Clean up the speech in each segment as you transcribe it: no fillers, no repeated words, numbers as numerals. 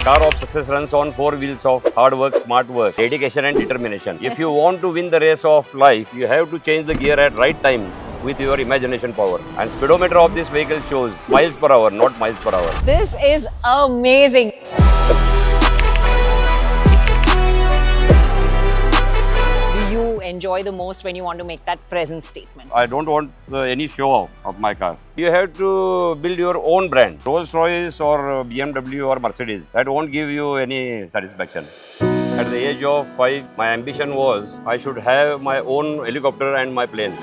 Car of success runs on four wheels of hard work, smart work, dedication and determination. If you want to win the race of life, you have to change the gear at right time with your imagination power. And speedometer of this vehicle shows miles per hour, not miles per hour. This is amazing. Do you enjoy the most when you want to make that present statement? I don't want any show off of my cars. You have to build your own brand. Rolls Royce or BMW or Mercedes, that won't give you any satisfaction. At the age of 5, my ambition was I should have my own helicopter and my plane.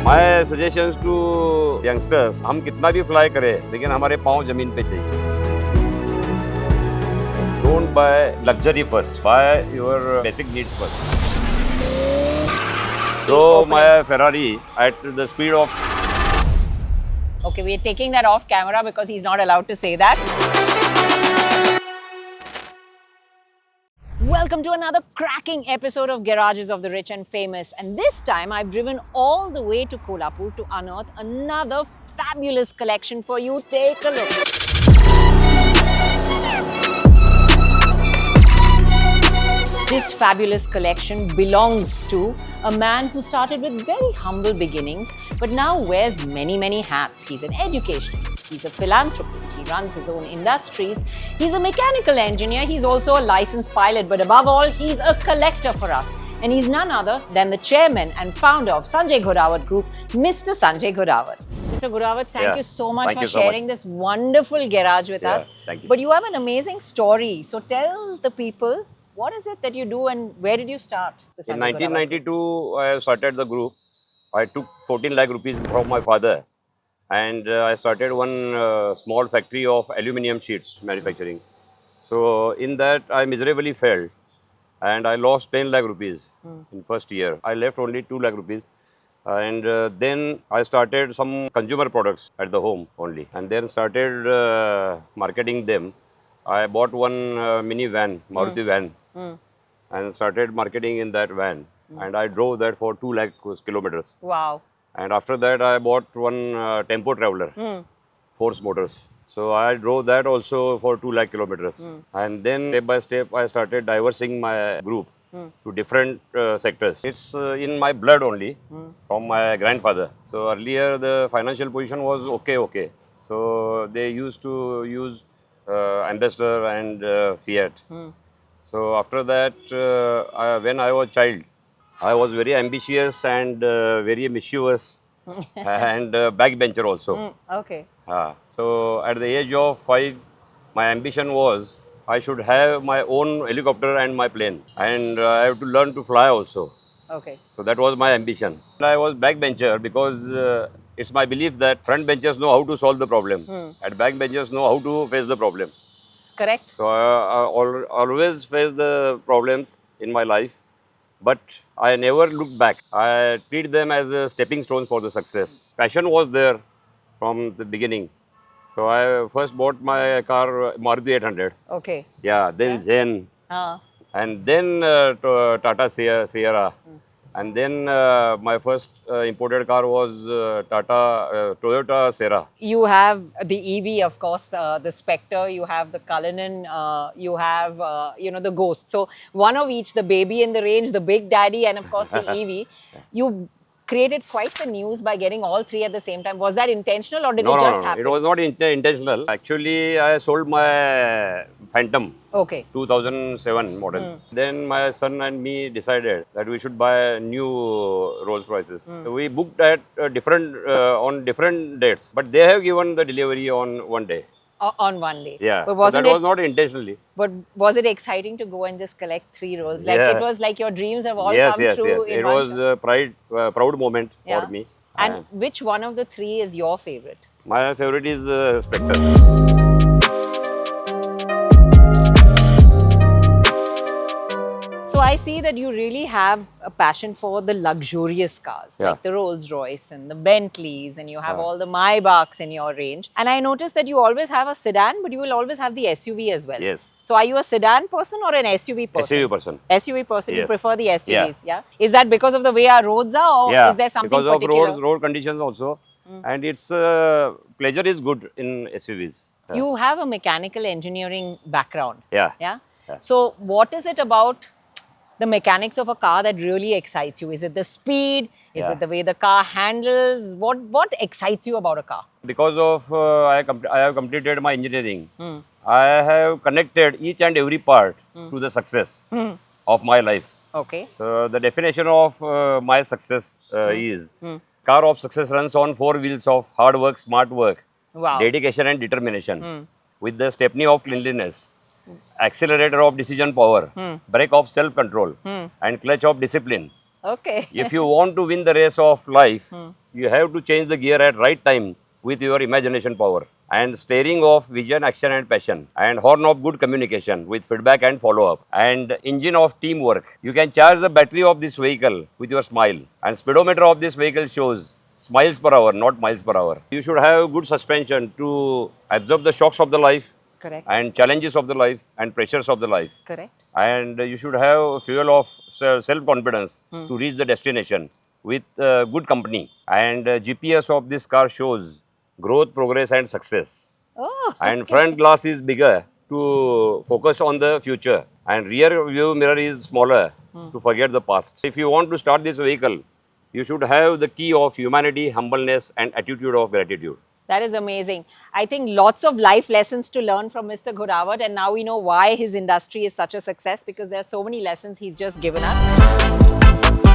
My suggestions to youngsters, हम कितना भी fly करें, लेकिन हमारे पाँव जमीन पे चाहिए. Don't buy luxury first. Buy your basic needs first. So my Ferrari at the speed of. Okay, we're taking that off camera because he's not allowed to say that. Welcome to another cracking episode of Garages of the Rich and Famous. And this time I've driven all the way to Kolhapur to unearth another fabulous collection for you. Take a look. This fabulous collection belongs to a man who started with very humble beginnings but now wears many hats. He's an educationalist, he's a philanthropist, he runs his own industries, he's a mechanical engineer, he's also a licensed pilot, but above all, he's a collector for us. And he's none other than the chairman and founder of Sanjay Ghodawat Group, Mr. Sanjay Ghodawat. Mr. Ghodawat, thank you so much for sharing this wonderful garage with us. Thank you. But you have an amazing story. So tell the people, what is it that you do and where did you start? In 1992, I started the group. I took 14 lakh rupees from my father and I started one small factory of aluminium sheets manufacturing. So in that, I miserably failed and I lost 10 lakh rupees in first year. I left only 2 lakh rupees. And then I started some consumer products at the home only and then started marketing them. I bought one mini van, Maruti van, and started marketing in that van. And I drove that for 2 lakh kilometers. Wow. And after that, I bought one Tempo Traveler, Force Motors. So I drove that also for 2 lakh kilometers. And then step by step, I started diversing my group to different sectors. It's in my blood only from my grandfather. So earlier, the financial position was okay. So they used to use Ambassador and Fiat. So after that, when I was a child, I was very ambitious and very mischievous and backbencher also. Okay. So at the age of 5, my ambition was I should have my own helicopter and my plane. And I have to learn to fly also. Okay. So that was my ambition. I was backbencher because it's my belief that front benchers know how to solve the problem and backbenchers know how to face the problem. Correct. So I always face the problems in my life, but I never look back. I treat them as a stepping stone for the success. Passion was there from the beginning. So I first bought my car Maruti 800. Okay. Yeah, then Zen. And then Tata Sierra. And then my first imported car was Toyota Sierra. You have the EV, of course, the Spectre, you have the Cullinan, you have, the Ghost. So one of each, the baby in the range, the big daddy, and of course the EV. You created quite the news by getting all three at the same time. Was that intentional or did it just happen? It was not intentional. Actually, I sold my Phantom. Okay. 2007 model. Then my son and me decided that we should buy a new Rolls Royces. We booked at on different dates, but they have given the delivery on one day. On one day. Yeah, But so that was not intentionally. But was it exciting to go and just collect 3 Rolls? Like it was like your dreams have all come true. Yes. In It one was shot. a proud moment for me. And which one of the 3 is your favorite? My favorite is Spectre. So I see that you really have a passion for the luxurious cars, like the Rolls Royce and the Bentleys, and you have all the Maybachs in your range. And I noticed that you always have a sedan, but you will always have the SUV as well. Yes. So are you a sedan person or an SUV person? SUV person. SUV person, you Yes. prefer the SUVs, yeah? Is that because of the way our roads are or is there something because particular? of road conditions also. and its pleasure is good in SUVs. You have a mechanical engineering background. Yeah. Yeah. Yeah. So, what is it about the mechanics of a car that really excites you? Is it the speed? Is Yeah. it the way the car handles? What excites you about a car? Because of I have completed my engineering, Hmm. I have connected each and every part to the success of my life. Okay. So the definition of my success is car of success runs on four wheels of hard work, smart work, Wow. dedication and determination, with the stepney of cleanliness, accelerator of decision power, brake of self-control, and clutch of discipline. Okay. If you want to win the race of life, you have to change the gear at right time with your imagination power and steering of vision, action and passion, and horn of good communication with feedback and follow-up, and engine of teamwork. You can charge the battery of this vehicle with your smile, and speedometer of this vehicle shows smiles per hour, not miles per hour. You should have good suspension to absorb the shocks of the life Correct. and challenges of the life and pressures of the life, Correct. and you should have fuel of self-confidence to reach the destination with good company, and GPS of this car shows growth, progress and success, Oh. and front glass is bigger to focus on the future, and rear view mirror is smaller to forget the past. If you want to start this vehicle, you should have the key of humanity, humbleness and attitude of gratitude. That is amazing. I think lots of life lessons to learn from Mr. Ghodawat, and now we know why his industry is such a success, because there are so many lessons he's just given us.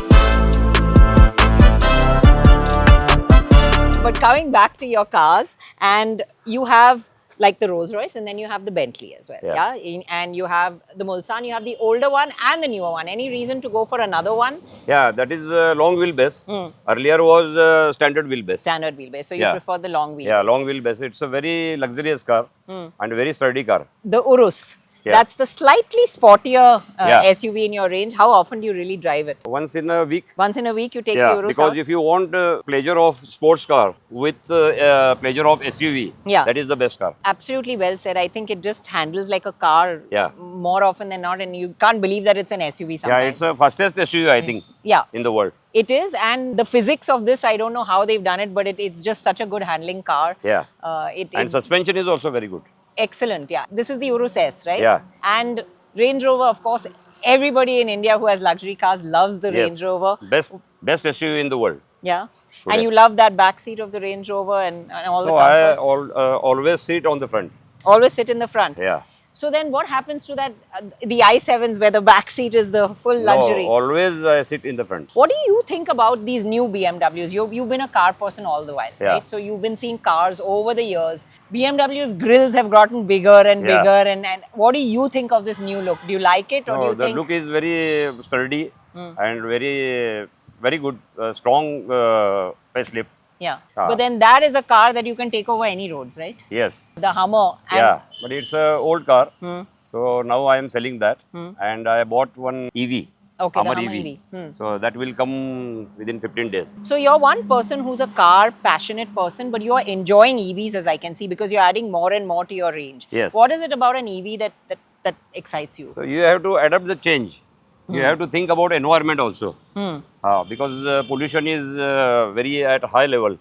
But coming back to your cars, and you have like the Rolls Royce, and then you have the Bentley as well. Yeah. And you have the Mulsanne, you have the older one and the newer one. Any reason to go for another one? Yeah, that is long wheelbase. Earlier was standard wheelbase. Standard wheelbase. So you Yeah. prefer the long wheelbase. Yeah, long wheelbase. It's a very luxurious car and very sturdy car. The Urus. Yeah. That's the slightly sportier Yeah. SUV in your range. How often do you really drive it? Once in a week. Once in a week you take Yeah, the Urus because out? if you want pleasure of sports car with pleasure of SUV, Yeah. that is the best car. Absolutely well said. I think it just handles like a car Yeah. more often than not, and you can't believe that it's an SUV Yeah, sometimes. it's the fastest SUV, I think, Yeah. in the world. It is, and the physics of this, I don't know how they've done it, but it's just such a good handling car. Yeah. It And suspension is also very good. excellent, yeah. This is the Urus S, right? Yeah. And Range Rover, of course, everybody in India who has luxury cars loves the Yes. Range Rover. Best SUV in the world. Yeah. Today. And you love that back seat of the Range Rover and all the So I comforts. always sit on the front. Always sit in the front. Yeah. So then what happens to that, the i7s where the back seat is the full luxury? No, always I sit in the front. What do you think about these new BMWs? You've been a car person all the while, Yeah. right? So you've been seeing cars over the years. BMW's grills have gotten bigger and Yeah. bigger. And what do you think of this new look? Do you like it, or do No, you the think? look is very sturdy and very good, strong facelift. Yeah. Ah. But then that is a car that you can take over any roads, right? Yes. The Hummer. And Yeah, but it's a old car. So now I am selling that, and I bought one EV. Okay, the Hummer Hummer EV. EV. So that will come within 15 days. So you're one person who's a car passionate person, but you're enjoying EVs, as I can see, because you're adding more and more to your range. Yes. What is it about an EV that excites you? So you have to adapt the change. You have to think about environment also, because pollution is very at high level.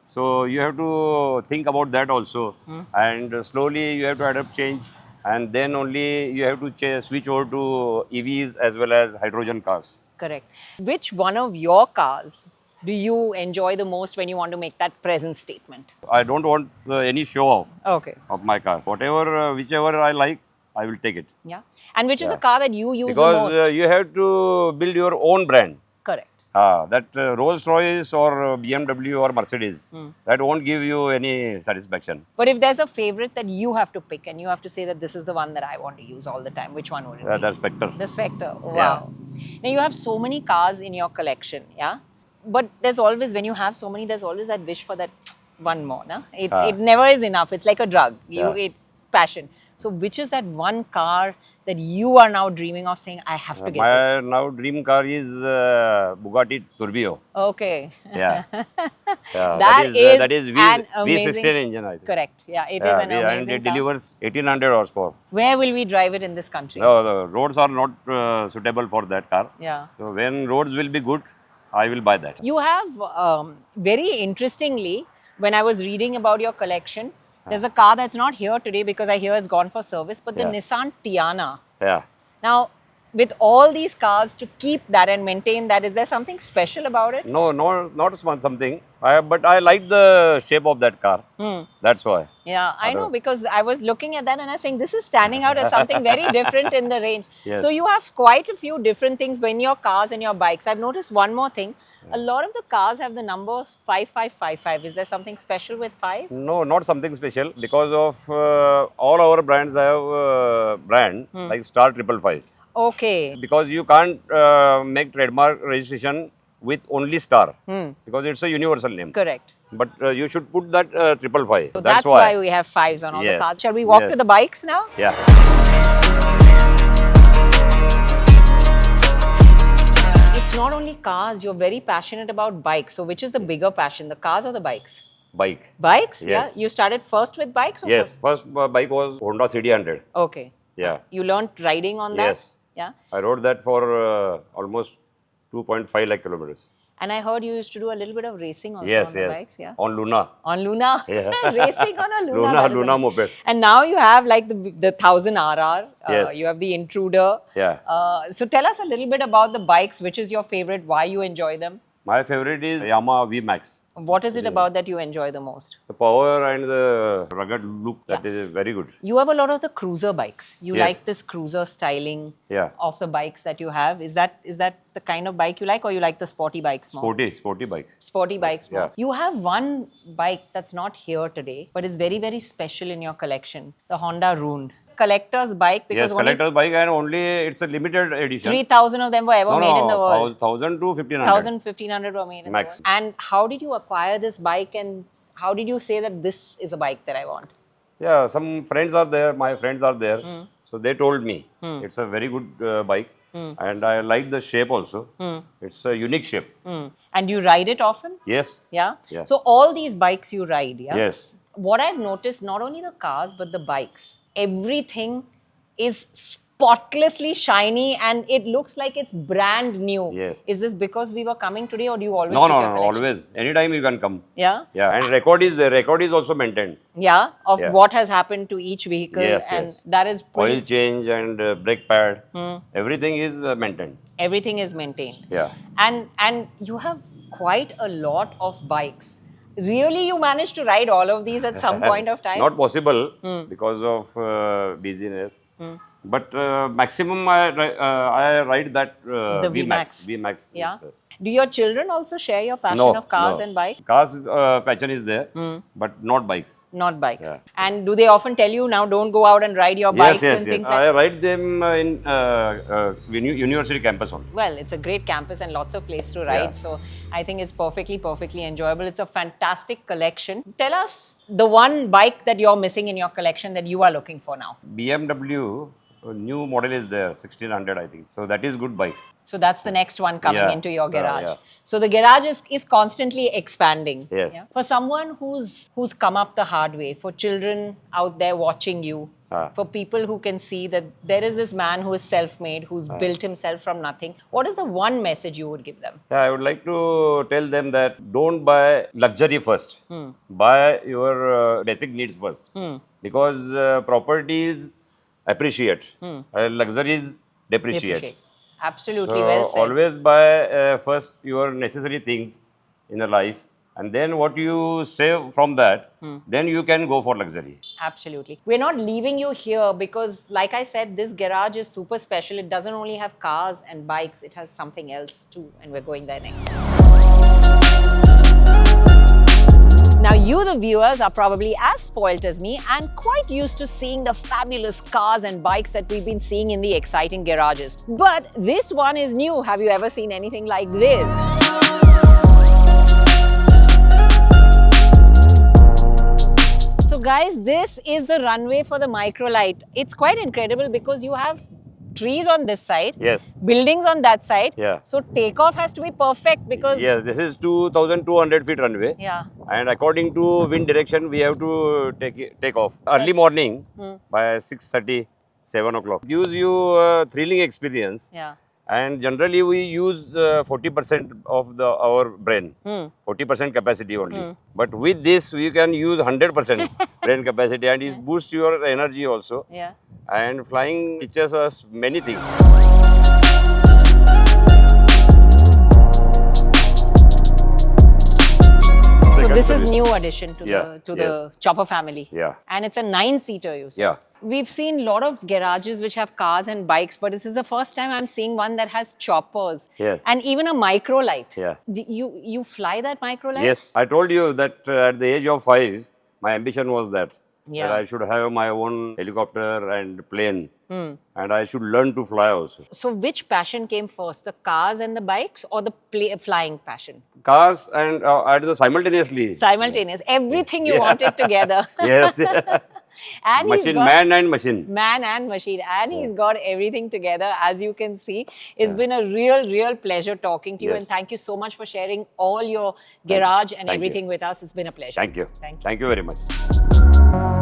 So you have to think about that also, and slowly you have to adapt change, and then only you have to switch over to EVs as well as hydrogen cars. Correct. Which one of your cars do you enjoy the most when you want to make that present statement? I don't want any show off Okay. of my cars. Whatever, whichever I like, I will take it. Yeah. And which is Yeah. the car that you use the Because most? you have to build your own brand. Correct. That Rolls Royce or BMW or Mercedes, that won't give you any satisfaction. But if there's a favorite that you have to pick and you have to say that this is the one that I want to use all the time, which one would it be? That's Spectre. The Spectre. Wow. Now you have so many cars in your collection, yeah? But there's always, when you have so many, there's always that wish for that one more, no? It never is enough. It's like a drug. Passion. So which is that one car that you are now dreaming of saying, I have to get My this? now dream car is Bugatti Tourbillon. Okay. Yeah. Yeah, That is V, an V16 amazing- engine, I think. Correct. Yeah, it is Yeah, an and amazing it car. delivers 1800 horsepower. Where will we drive it in this country? No, the roads are not suitable for that car. Yeah. So when roads will be good, I will buy that. You have, very interestingly, when I was reading about your collection, there's a car that's not here today because I hear it's gone for service, but the Yeah. Nissan Tiana. Yeah. Now, with all these cars, to keep that and maintain that, is there something special about it? No, not something. But I like the shape of that car. That's why. Yeah, I know, Other- because I was looking at that and I was saying this is standing out as something very different in the range. Yes. So you have quite a few different things in your cars and your bikes. I've noticed one more thing. A lot of the cars have the number 5555. Is there something special with 5? No, not something special because of all our brands have brand like Star 555. Okay. Because you can't make trademark registration with only Star because it's a universal name. Correct. But you should put that 555. So that's why we have 5s on all the Yes. cars. Shall we walk Yes. to the bikes now? Yeah. It's not only cars, you're very passionate about bikes. So which is the bigger passion, the cars or the bikes? Bike. Bikes? Yes. Yeah. You started first with bikes? Or Yes. First bike was Honda CD100. Okay. Yeah. You learned riding on that? Yes. Yeah. I rode that for almost 2.5 lakh kilometers. And I heard you used to do a little bit of racing also Yes, on the yes. bikes. Yeah. On Luna. On Luna. Yeah. Racing on a Luna. Luna, that is Luna amazing. moped. And now you have like the 1000 RR. Yes. You have the Intruder. Yeah. So tell us a little bit about the bikes. Which is your favorite? Why you enjoy them? My favorite is Yamaha V Max. What is it about that you enjoy the most? The power and the rugged look, that is very good. You have a lot of the cruiser bikes. You Yes. like this cruiser styling Yeah. of the bikes that you have. Is that the kind of bike you like, or you like the sporty bikes more? Sporty bike. Sporty bikes more. yeah. You have one bike that's not here today, but is very, very special in your collection. The Honda Rune. Collector's bike, because Yes, only collector's bike, and only it's a limited edition. 3,000 of them were ever made in the world. 1,000 to 1,500. 1,000, 1,500 were made in Max. the world. And how did you acquire this bike, and how did you say that this is a bike that I want? Yeah, some friends are there, my friends are there. So they told me it's a very good bike. And I like the shape also. It's a unique shape. And you ride it often? Yes. Yeah? Yeah. So all these bikes you ride, yeah? Yes. What I've noticed, not only the cars, but the bikes, everything is spotlessly shiny and it looks like it's brand new. Yes. Is this because we were coming today, or do you always No, keep no, your no, collection? always. Anytime you can come. Yeah? Yeah, and record is there. Record is also maintained. Yeah, of Yeah. what has happened to each vehicle. Yes, and yes. that is pretty, Oil change and brake pad. Everything is maintained. everything is maintained. Yeah. And you have quite a lot of bikes. Really, you managed to ride all of these at some point of time? Not possible because of busyness. But maximum I ride that The VMAX. VMAX. VMAX. Yeah. Do your children also share your passion No, of cars no. and bikes? Cars passion is there, but not bikes. Not bikes. Yeah. And do they often tell you now don't go out and ride your bikes Yes, and yes, things yes. like I that? ride them in university campus only. Well, it's a great campus and lots of place to ride. Yeah. So I think it's perfectly enjoyable. It's a fantastic collection. Tell us the one bike that you're missing in your collection that you are looking for now. BMW new model is there, 1600 I think. So that is good bike. So that's the next one coming Yeah. into your So, garage. yeah. So the garage is constantly expanding. Yes. Yeah? For someone who's come up the hard way, for children out there watching you, for people who can see that there is this man who is self-made, who's built himself from nothing, what is the one message you would give them? Yeah, I would like to tell them that don't buy luxury first. Buy your basic needs first. Because properties appreciate, luxuries depreciate. Absolutely, So well said. always buy first your necessary things in the life, and then what you save from that, then you can go for luxury. Absolutely. We're not leaving you here because, like I said, this garage is super special. It doesn't only have cars and bikes, it has something else too. And we're going there next. Now, you, the viewers, are probably as spoilt as me and quite used to seeing the fabulous cars and bikes that we've been seeing in the exciting garages. But this one is new. Have you ever seen anything like this? So guys, this is the runway for the Microlite. It's quite incredible because you have trees on this side, Yes. buildings on that side. Yeah. So takeoff has to be perfect because... Yes, this is 2,200 feet runway. Yeah. And according to wind direction, we have to take off. Early morning by 6:30, 7 o'clock. Gives you a thrilling experience. Yeah. And generally we use 40% of our brain, 40% capacity only. But with this we can use 100% brain capacity, and it boosts your energy also. Yeah. And flying teaches us many things. So Second this is service. new addition to Yeah, the yes. Chopper family. Yeah. And it's a 9-seater, you said. Yeah. We've seen a lot of garages which have cars and bikes, but this is the first time I'm seeing one that has choppers. Yes. And even a microlight. Yeah. You fly that microlight? Yes, I told you that at the age of 5, my ambition was that Yeah. I should have my own helicopter and plane, and I should learn to fly also. So which passion came first, the cars and the bikes, or the flying passion? Cars and at the simultaneously. Simultaneous. Everything you Yeah. wanted together. Yes, And he's machine, got man and machine. man and machine, and he's got everything together, as you can see. It's been a real pleasure talking to you, and Yes. thank you so much for sharing all your garage and Thank you. everything with us. It's been a pleasure. Thank you. Thank you. Thank you very much.